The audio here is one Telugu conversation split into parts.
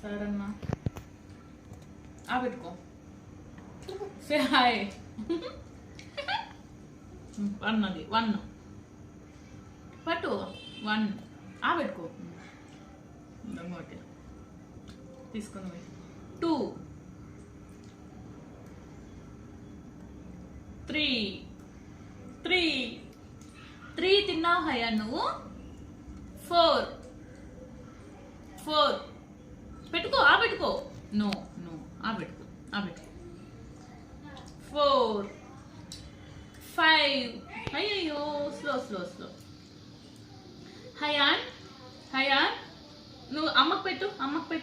సరేనా పెట్టుకో సే హాయ్ అన్నది 1 పట్టు 1 పెట్టుకో ఇంకోటి తీసుకుని 2 3 తిన్నావు హయా నువ్వు 4 పెట్టుకో పెట్టుకో నో పెట్టుకో 4 5 అయ్యో స్లో హయాన్ నువ్వు అమ్మకి పెట్టు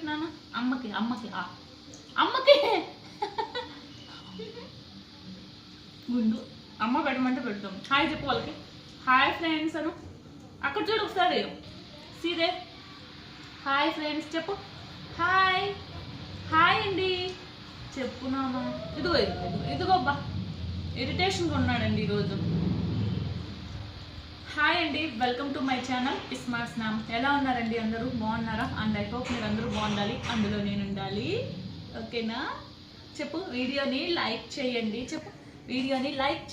నాన్న అమ్మకి గుండు అమ్మ పెట్టమంటే పెడతాం హాయ్ చెప్పు వాళ్ళకి హాయ్ ఫ్రెండ్స్ అను అక్కడ చూడు ఒకసారి సీదే హాయ్ ఫ్రెండ్స్ చెప్పు హాయ్ అండి చెప్పు నాన్న ఇదిగో అబ్బా ఇరిటేషన్గా ఉన్నాడండి ఈరోజు హాయ్ అండి welcome to my channel smart నామ్ ఎలా ఉన్నారండి అందరూ బాగున్నారా అండ్ ఐ హోప్ మీరు అందరూ బాగుండాలి అందులో నేను ఉండాలి ఓకేనా చెప్పు వీడియోని లైక్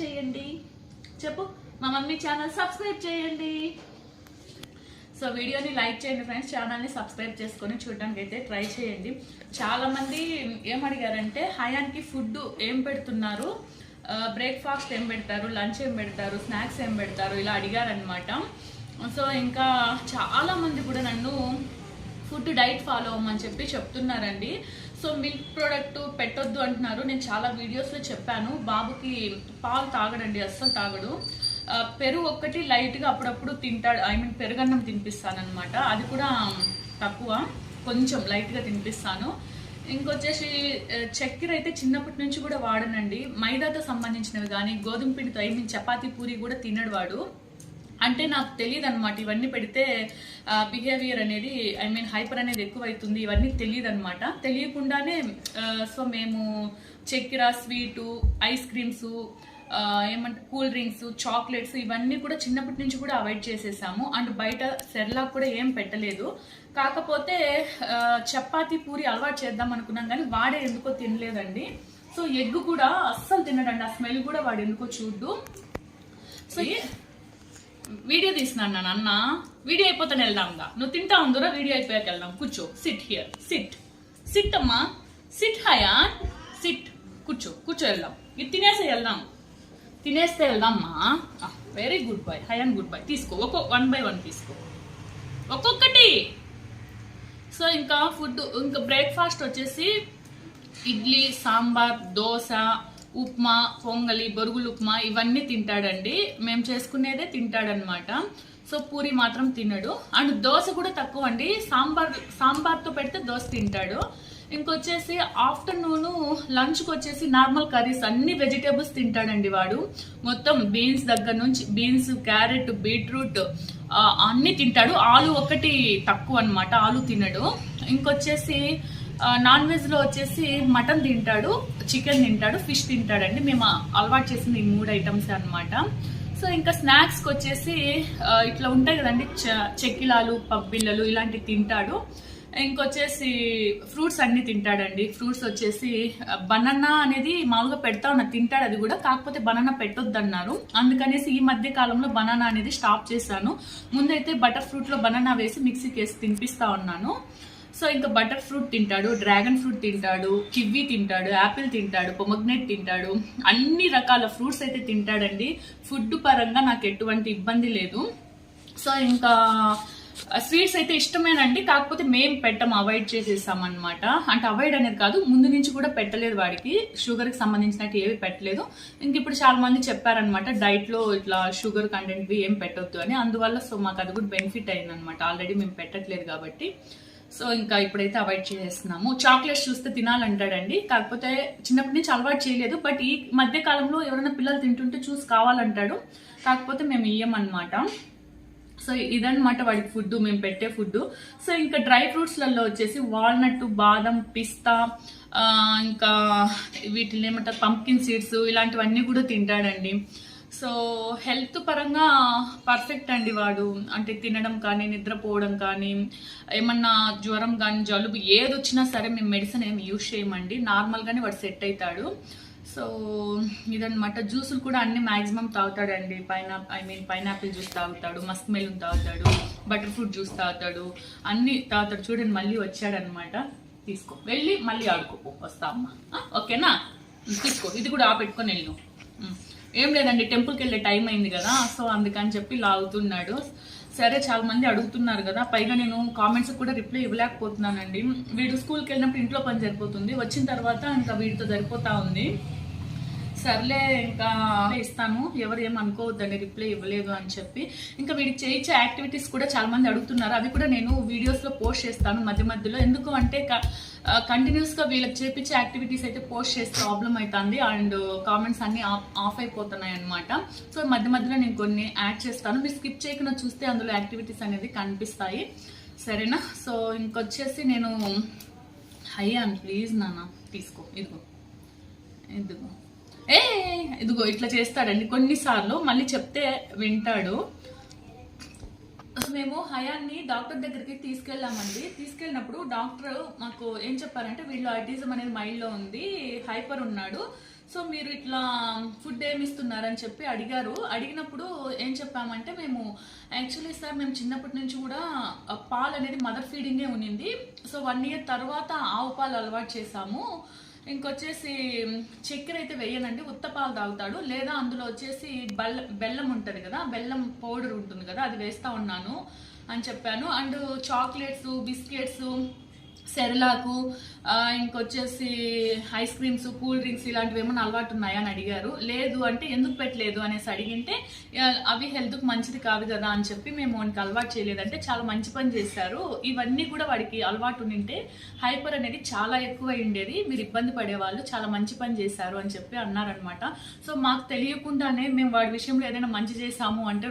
చేయండి చెప్పు మా మమ్మీ ఛానల్ సబ్స్క్రైబ్ చేయండి సో వీడియోని లైక్ చేయండి ఫ్రెండ్స్ ఛానల్ని సబ్స్క్రైబ్ చేసుకొని చూడడానికి అయితే ట్రై చేయండి చాలామంది ఏమడిగారంటే హయాన్కి ఫుడ్ ఏం పెడుతున్నారు బ్రేక్ఫాస్ట్ ఏం పెడతారు లంచ్ ఏం పెడతారు స్నాక్స్ ఏం పెడతారు ఇలా అడిగారనమాట సో ఇంకా చాలామంది కూడా నన్ను ఫుడ్ డైట్ ఫాలో అవ్వమని చెప్తున్నారండి సో మిల్క్ ప్రోడక్ట్ పెట్టొద్దు అంటున్నారు నేను చాలా వీడియోస్లో చెప్పాను బాబుకి పాలు తాగడండి అస్సలు తాగడు పెరుగు ఒక్కటి లైట్గా అప్పుడప్పుడు తింటాడు పెరుగన్నం తినిపిస్తానమాట అది కూడా తక్కువ కొంచెం లైట్గా తినిపిస్తాను ఇంకొచ్చేసి చక్కెర అయితే చిన్నప్పటి నుంచి కూడా వాడనండి మైదాతో సంబంధించినవి కానీ గోధుమ పిండితో చపాతీ పూరి కూడా తినడు వాడు అంటే నాకు తెలియదు అనమాట ఇవన్నీ పెడితే బిహేవియర్ అనేది హైపర్ అనేది ఎక్కువ అవుతుంది ఇవన్నీ తెలియదు అనమాట తెలియకుండానే సో మేము చక్కెర sweet ice creams cool drinks chocolates ఇవన్నీ కూడా చిన్నప్పటి నుంచి కూడా అవాయిడ్ చేసేసాము అండ్ బయట సెర్లాక్ కూడా ఏం పెట్టలేదు కాకపోతే చపాతీ పూరి అలవాటు చేద్దాం అనుకున్నాం కానీ వాడే ఎందుకో తినలేదండి సో ఎగ్ కూడా అస్సలు తినడండి ఆ స్మెల్ కూడా వాడు ఎందుకో చూడ్డు సో వీడియో తీసినాను నాన్న వీడియో అయిపోతాను వెళ్దాంగా నువ్వు తింటా ఉందిరా వీడియో అయిపోయాక వెళ్దాం కూర్చో సిట్ హియర్ సిట్ అమ్మా సిట్ హయా సిట్ కూర్చో వెళ్దాం ఇది తినేస్తే వెళ్దామ్మా వెరీ గుడ్ బాయ్ హయాన్ గుడ్ బాయ్ తీసుకో 1 by 1 తీసుకో ఒక్కొక్కటి సో ఇంకా బ్రేక్ఫాస్ట్ వచ్చేసి ఇడ్లీ సాంబార్ దోశ ఉప్మా పొంగలి బొరుగులు ఉప్మా ఇవన్నీ తింటాడండి మేము చేసుకునేదే తింటాడనమాట సో పూరి మాత్రం తినడు అండ్ దోశ కూడా తక్కువ అండి సాంబార్తో పెడితే దోశ తింటాడు ఇంకొచ్చేసి ఆఫ్టర్నూన్ లంచ్కి వచ్చేసి నార్మల్ కర్రీస్ అన్ని వెజిటేబుల్స్ తింటాడండి వాడు మొత్తం బీన్స్ దగ్గర నుంచి బీన్స్ క్యారెట్ బీట్రూట్ అన్ని తింటాడు ఆలు ఒకటి తక్కువ అనమాట ఆలు తినడు ఇంకొచ్చేసి నాన్ వెజ్లో వచ్చేసి మటన్ తింటాడు చికెన్ తింటాడు ఫిష్ తింటాడండి మేము అలవాటు చేసింది ఈ 3 ఐటమ్స్ అనమాట సో ఇంకా స్నాక్స్కి వచ్చేసి ఇట్లా ఉంటాయి కదండి చెక్కిలాలు పబ్బిళ్ళలు ఇలాంటివి తింటాడు ఇంకొచ్చేసి ఫ్రూట్స్ అన్ని తింటాడండి ఫ్రూట్స్ వచ్చేసి బనానా అనేది మామూలుగా పెడతా ఉన్నా తింటాడు అది కూడా కాకపోతే బనానా పెట్టొద్దు అన్నారు అందుకనేసి ఈ మధ్య కాలంలో బనానా అనేది స్టాప్ చేశాను ముందైతే బటర్ ఫ్రూట్లో బనానా వేసి మిక్సీకి వేసి తినిపిస్తా ఉన్నాను సో ఇంకా బటర్ ఫ్రూట్ తింటాడు డ్రాగన్ ఫ్రూట్ తింటాడు కివ్వి తింటాడు యాపిల్ తింటాడు పొమగ్నేట్ తింటాడు అన్ని రకాల ఫ్రూట్స్ అయితే తింటాడండి ఫుడ్ పరంగా నాకు ఎటువంటి ఇబ్బంది లేదు సో ఇంకా స్వీట్స్ అయితే ఇష్టమేనండి కాకపోతే మేము పెట్టం అవాయిడ్ చేసేసామన్నమాట అంటే అవాయిడ్ అనేది కాదు ముందు నుంచి కూడా పెట్టలేదు వాడికి షుగర్కి సంబంధించినట్టు ఏవి పెట్టలేదు ఇంక ఇప్పుడు చాలా మంది చెప్పారనమాట డైట్లో ఇట్లా షుగర్ కంటెంట్వి ఏం పెట్టొద్దు అని అందువల్ల సో మాకు అది కూడా బెనిఫిట్ అయిందనమాట ఆల్రెడీ మేము పెట్టట్లేదు కాబట్టి సో ఇంకా ఇప్పుడైతే అవాయిడ్ చేసేస్తున్నాము చాక్లెట్స్ చూస్తే తినాలంటాడండి కాకపోతే చిన్నప్పటి నుంచి అలవాటు చేయలేదు బట్ ఈ మధ్య కాలంలో ఎవరైనా పిల్లలు తింటుంటే చూసి కావాలంటాడు కాకపోతే మేము ఇయ్యమన్నమాట సో ఇదన్నమాట వాడికి ఫుడ్ మేము పెట్టే ఫుడ్ సో ఇంకా డ్రై ఫ్రూట్స్లలో వచ్చేసి వాల్నట్ బాదం పిస్తా ఇంకా వీటిని ఏమంటారు పంప్కిన్ సీడ్స్ ఇలాంటివన్నీ కూడా తింటాడండి సో హెల్త్ పరంగా పర్ఫెక్ట్ అండి వాడు. అంటే తినడం కానీ, నిద్రపోవడం కానీ, ఏమన్నా జ్వరం కానీ, జలుబు ఏది వచ్చినా సరే మేము మెడిసిన్ ఏమి యూజ్ చేయమండి. నార్మల్గానే వాడు సెట్ అవుతాడు. సో ఇదనమాట. జ్యూసులు కూడా అన్ని మ్యాక్సిమం తాగుతాడండి. పైనాపిల్ జ్యూస్ తాగుతాడు, మస్క్ మెలన్ తాగుతాడు, బటర్ ఫ్రూట్ జ్యూస్ తాగుతాడు, అన్ని తాగుతాడు. చూడండి మళ్ళీ వచ్చాడనమాట. తీసుకో, వెళ్ళి మళ్ళీ ఆడుకో వస్తా అమ్మ. ఓకేనా, తీసుకో. ఇది కూడా పెట్టుకొని వెళ్ళు. ఏం లేదండి, టెంపుల్కి వెళ్ళే టైం అయింది కదా, సో అందుకని చెప్పి లాగుతున్నాడు. సరే, చాలా మంది అడుగుతున్నారు కదా, పైగా నేను కామెంట్స్ కూడా రిప్లై ఇవ్వలేకపోతున్నానండి. వీడు స్కూల్కి వెళ్ళినప్పుడు ఇంట్లో పని సరిపోతుంది, వచ్చిన తర్వాత ఇంకా వీడితో సరిపోతా ఉంది. సర్లే ఇంకా ఇస్తాను, ఎవరు ఏమనుకోవద్దండి రిప్లై ఇవ్వలేదు అని చెప్పి. ఇంకా వీడికి చేయించే యాక్టివిటీస్ కూడా చాలా మంది అడుగుతున్నారు, అవి కూడా నేను వీడియోస్లో పోస్ట్ చేస్తాను మధ్య మధ్యలో. ఎందుకు అంటే కంటిన్యూస్గా వీళ్ళకి చేయించే యాక్టివిటీస్ అయితే పోస్ట్ చేస్తే ప్రాబ్లం అవుతుంది అండ్ కామెంట్స్ అన్ని ఆఫ్ అయిపోతున్నాయి అనమాట. సో మధ్య మధ్యలో నేను కొన్ని యాడ్ చేస్తాను, మీరు స్కిప్ చేయకుండా చూస్తే అందులో యాక్టివిటీస్ అనేది కనిపిస్తాయి. సరేనా? సో ఇంకొచ్చేసి నేను హయ్యాను, ప్లీజ్ నాన్న తీసుకో, ఇదిగో ఇదిగో ఇట్లా చేస్తాడండి కొన్నిసార్లు, మళ్ళీ చెప్తే వింటాడు. మేము హయాన్ని డాక్టర్ దగ్గరికి తీసుకెళ్ళామండి. తీసుకెళ్ళినప్పుడు డాక్టర్ మాకు ఏం చెప్పారంటే, వీళ్ళు ఆటిజం అనేది మైండ్లో ఉంది, హైపర్ ఉన్నాడు, సో మీరు ఇట్లా ఫుడ్ ఏమి ఇస్తున్నారని చెప్పి అడిగారు. అడిగినప్పుడు ఏం చెప్పామంటే, మేము యాక్చువల్లీ సార్ మేము చిన్నప్పటి నుంచి కూడా పాలు అనేది మదర్ ఫీడింగే ఉన్నింది, సో 1 year తర్వాత ఆవు పాలు అలవాటు చేసాము. ఇంకొచ్చేసి చక్కెర అయితే వేయనండి, ఉత్త పాలు తాగుతాడు, లేదా అందులో వచ్చేసి బెల్లం ఉంటుంది కదా, బెల్లం పౌడర్ ఉంటుంది కదా, అది వేస్తా ఉన్నాను అని చెప్పాను. అండ్ చాక్లెట్స్, బిస్కెట్స్, సెరలాకు, ఇంకొచ్చేసి ఐస్ క్రీమ్స్, కూల్ డ్రింక్స్ ఇలాంటివి ఏమైనా అలవాటు ఉన్నాయా అని అడిగారు. లేదు అంటే ఎందుకు పెట్టలేదు అనేసి అడిగింటే, అవి హెల్త్కి మంచిది కాదు కదా అని చెప్పి మేము వానికి అలవాటు చేయలేదంటే చాలా మంచి పని చేశారు. ఇవన్నీ కూడా వాడికి అలవాటు ఉంటే హైపర్ అనేది చాలా ఎక్కువ ఉండేది, మీరు ఇబ్బంది పడేవాళ్ళు, చాలా మంచి పని చేశారు అని చెప్పి అన్నారనమాట. సో మాకు తెలియకుండానే మేము వాడి విషయంలో ఏదైనా మంచి చేసాము అంటే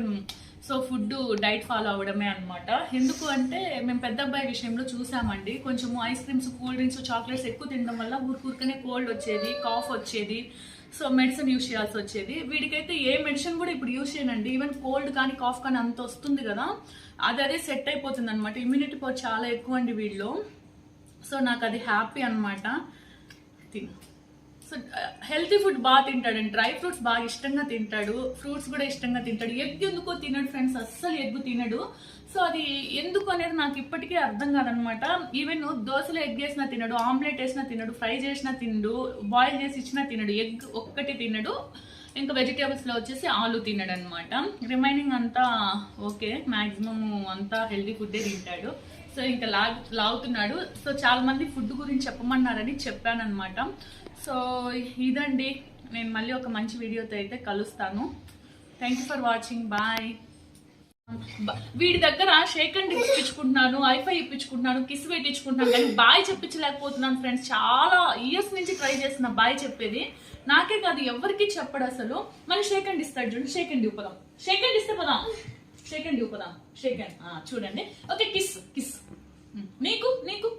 సో ఫుడ్ డైట్ ఫాలో అవ్వడమే అనమాట. ఎందుకు అంటే మేము పెద్ద అబ్బాయి విషయంలో చూసామండి, కొంచెము ice creams, cool drinks, chocolates ఎక్కువ తినడం వల్ల ఊరికనే కోల్డ్ వచ్చేది, కాఫ్ వచ్చేది, సో మెడిసిన్ యూజ్ చేయాల్సి వచ్చేది. వీడికైతే ఏ మెడిసిన్ కూడా ఇప్పుడు యూజ్ చేయనండి, ఈవెన్ కోల్డ్ కానీ కాఫ్ కానీ అంత వస్తుంది కదా, అదే సెట్ అయిపోతుంది అనమాట. ఇమ్యూనిటీ పవర్ చాలా ఎక్కువ అండి వీళ్ళు. సో నాకు అది హ్యాపీ అనమాట. సో హెల్తీ ఫుడ్ బాగా తింటాడండి, డ్రై ఫ్రూట్స్ బాగా ఇష్టంగా తింటాడు, ఫ్రూట్స్ కూడా ఇష్టంగా తింటాడు. ఎగ్ ఎందుకో తినడు ఫ్రెండ్స్, అస్సలు ఎగ్ తినడు. సో అది ఎందుకు అనేది నాకు ఇప్పటికీ అర్థం కాదనమాట. ఈవెన్ దోశలో ఎగ్ వేసినా తినడు, ఆమ్లెట్ వేసినా తినడు, ఫ్రై చేసినా తినడు, బాయిల్ చేసి ఇచ్చినా తినడు, ఎగ్ ఒక్కటి తినడు. ఇంకా వెజిటేబుల్స్లో వచ్చేసి ఆలు తినడు అనమాట. రిమైనింగ్ అంతా ఓకే, మ్యాక్సిమం అంతా హెల్తీ ఫుడ్డే తింటాడు. సో ఇంకా లాగుతున్నాడు. సో చాలా మంది ఫుడ్ గురించి చెప్పమన్నారని చెప్పాను అనమాట. సో ఇదండి, నేను మళ్ళీ ఒక మంచి వీడియోతో అయితే కలుస్తాను. Thank you for watching, bye. వీడి దగ్గర షేక్ అండ్ ఇప్పించుకుంటున్నాను, ఐఫై ఇప్పించుకుంటున్నాను, కిస్ పెట్టించుకుంటున్నాను, కానీ బాయ్ చెప్పించలేకపోతున్నాను ఫ్రెండ్స్. చాలా ఇయర్స్ నుంచి ట్రై చేస్తున్నా బాయ్ చెప్పేది, నాకే కాదు ఎవరికి చెప్పడు అసలు. మళ్ళీ షేక్ అండ్ ఇస్తాడు చూడండి, షేక్ అండ్ ఇవ్వదాం, షేక్ అండ్ ఇస్తే పదాం, షేక్ అండ్ ఇవ్వదాం, షేక్ అండ్ చూడండి. ఓకే, కిస్ కిస్, నీకు నీకు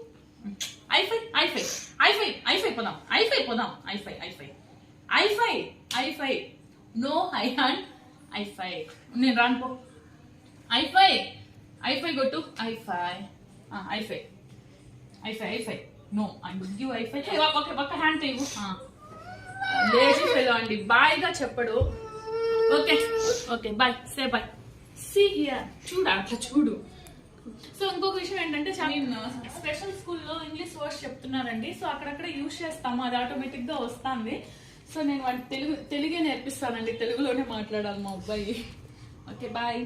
ఐఫై ఐఫై ఐఫై ఐఫై పోదాం, ఐఫై పోదాం, high five high five high five high five, no I hand high five, నేను రానుకో, ఐఫై ఐఫై కొట్టు, high five high five high five high five, no I will give high five. Okay, ఒక్క హ్యాండ్ ఇవ్వు. లేజీ ఫెలో అండి, బాయ్గా చెప్పడు. Okay okay, bye, say bye. See here, చూడు అట్లా చూడు. సో ఇంకొక విషయం ఏంటంటే, స్పెషల్ స్కూల్లో ఇంగ్లీష్ వర్డ్స్ చెప్తున్నారండి, సో అక్కడక్కడ యూజ్ చేస్తాము, అది ఆటోమేటిక్ గా వస్తుంది. సో నేను వాడికి తెలుగే నేర్పిస్తానండి, తెలుగులోనే మాట్లాడాలి మా అబ్బాయి. Okay, bye.